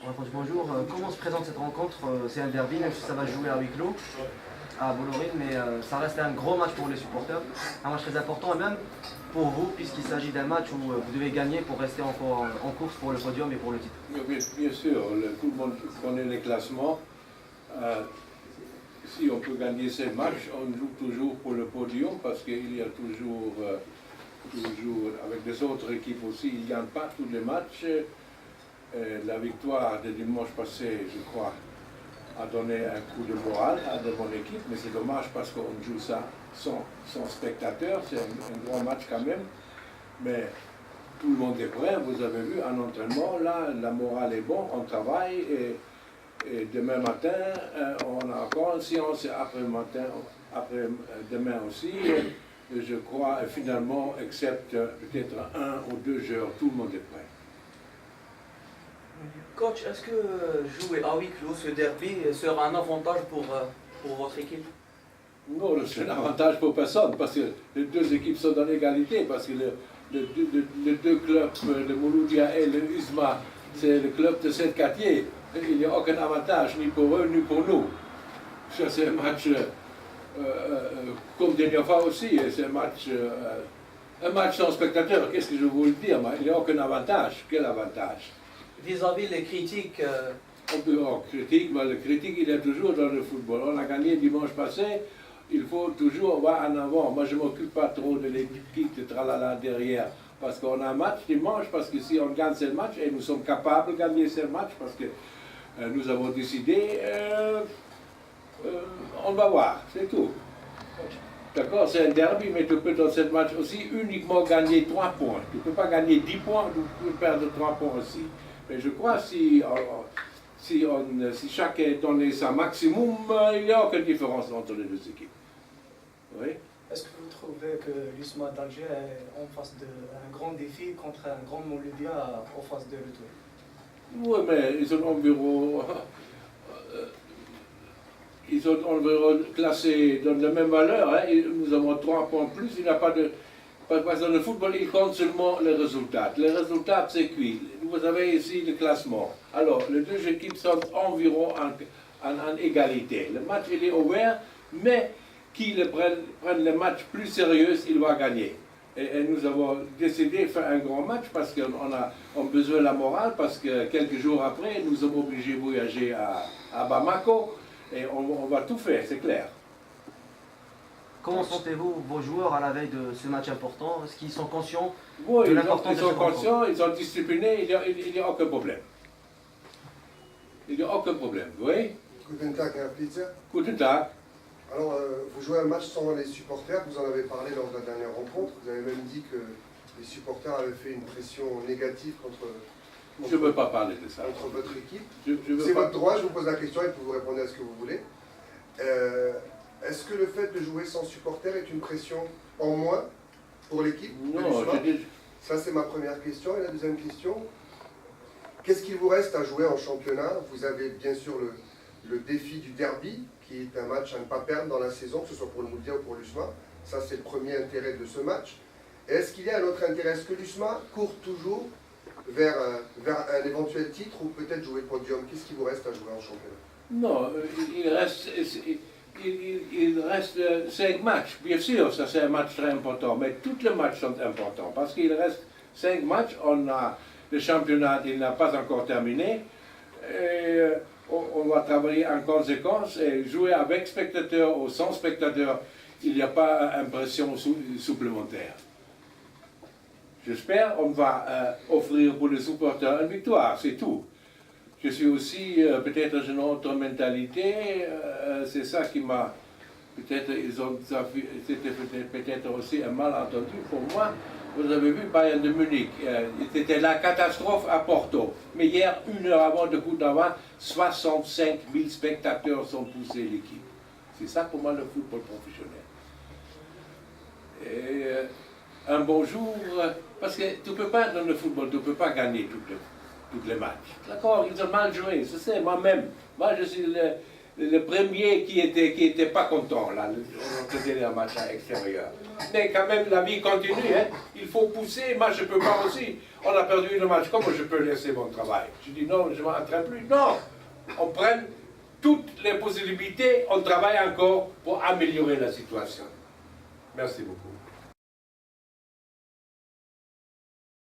On raconte bonjour. Comment se présente cette rencontre? C'est un derby, même si ça va se jouer à huis clos à Bolloré, mais ça reste un gros match pour les supporters, un match très important, et même pour vous, puisqu'il s'agit d'un match où vous devez gagner pour rester encore en course pour le podium et pour le titre. Bien sûr, tout le monde connaît les classements. Si on peut gagner ces matchs, on joue toujours pour le podium parce qu'il y a toujours, avec les autres équipes aussi, ils ne gagnent pas tous les matchs. La victoire de dimanche passé, je crois, a donné un coup de morale à de mon équipe, mais c'est dommage parce qu'on joue ça sans spectateurs, c'est un grand match quand même. Mais tout le monde est prêt, vous avez vu, un entraînement, là, la morale est bonne, on travaille et demain matin, on a encore une séance et après-demain aussi. Et je crois, finalement, excepte peut-être 1 ou 2 heures, tout le monde est prêt. Coach, est-ce que jouer à huis clos, ce derby, sera un avantage pour votre équipe? Non, c'est un avantage pour personne, parce que les deux équipes sont dans l'égalité, parce que les deux clubs, le Mouloudia et le USMA, c'est le club de Saint-Cattier. Il n'y a aucun avantage, ni pour eux, ni pour nous. Ça, c'est un match, comme dernière fois aussi, c'est un match sans spectateur. Qu'est-ce que je voulais dire? Il n'y a aucun avantage. Quel avantage? Vis-à-vis les critiques... On peut critique, mais le critique, il est toujours dans le football. On a gagné dimanche passé, il faut toujours voir en avant. Moi, je ne m'occupe pas trop de l'équipe de tralala derrière, parce qu'on a un match dimanche, parce que si on gagne ce match, et nous sommes capables de gagner ce match, parce que nous avons décidé, on va voir, c'est tout. D'accord, c'est un derby, mais tu peux dans ce match aussi uniquement gagner 3 points. Tu ne peux pas gagner 10 points, tu peux perdre 3 points aussi. Mais je crois que si chacun donnait son maximum, il n'y a aucune différence entre les deux équipes. Oui. Est-ce que vous trouvez que l'USMA d'Alger est en face d'un grand défi contre un grand Mouloudia en face de retour? Oui, mais ils sont environ classés dans la même valeur. Hein. Nous avons 3 points plus. Il n'y a pas de... Parce que dans le football, il compte seulement les résultats. Les résultats, c'est cuit. Vous avez ici le classement. Alors, les deux équipes sont environ en égalité. Le match, il est ouvert, mais qui prenne le match plus sérieux, il va gagner. Et nous avons décidé de faire un grand match parce qu'on a besoin de la morale, parce que quelques jours après, nous sommes obligés de voyager à Bamako, et on va tout faire, c'est clair. Comment sentez-vous vos joueurs à la veille de ce match important? Est-ce qu'ils sont conscients de l'importance de cette rencontre? Ils sont conscients, ils sont disciplinés, il n'y a aucun problème. Il n'y a aucun problème, oui? Guten Tag, Herr Pizza. Guten Tag. Alors, vous jouez un match sans les supporters, vous en avez parlé lors de la dernière rencontre, vous avez même dit que les supporters avaient fait une pression négative contre je ne veux pas parler de ça. Contre votre équipe. C'est votre droit, je vous pose la question et vous répondez à ce que vous voulez. Est-ce que le fait de jouer sans supporters est une pression en moins pour l'équipe? Non, ça c'est ma première question. Et la deuxième question, qu'est-ce qu'il vous reste à jouer en championnat? Vous avez bien sûr le défi du derby, qui est un match à ne pas perdre dans la saison, que ce soit pour le Mouloudia ou pour l'USMA. Ça c'est le premier intérêt de ce match. Et est-ce qu'il y a un autre intérêt? Est-ce que l'USMA court toujours vers un éventuel titre ou peut-être jouer le podium? Qu'est-ce qui vous reste à jouer en championnat? Non, il reste 5 matchs. Bien sûr, ça c'est un match très important, mais tous les matchs sont importants parce qu'il reste 5 matchs. Le championnat il n'a pas encore terminé. Et on va travailler en conséquence et jouer avec spectateurs ou sans spectateurs. Il n'y a pas une pression supplémentaire. J'espère qu'on va offrir pour les supporters une victoire, c'est tout. Je suis aussi peut-être une autre mentalité, c'est ça qui m'a... Peut-être c'était peut-être aussi un malentendu pour moi. Vous avez vu Bayern de Munich, c'était la catastrophe à Porto. Mais hier, 1 heure avant le coup d'avant, 65 000 spectateurs sont poussés l'équipe. C'est ça pour moi le football professionnel. Et un bon jour, parce que tu ne peux pas dans le football, tu ne peux pas gagner tous les matchs. D'accord, ils ont mal joué, je sais, moi-même. Moi, je suis le premier qui était pas content, là, on faisait un match à l'extérieur. Mais quand même, la vie continue, hein. Il faut pousser, moi je peux pas aussi. On a perdu le match, comment je peux laisser mon travail? Je dis non, je ne m'entraîne plus. Non, on prend toutes les possibilités, on travaille encore pour améliorer la situation. Merci beaucoup.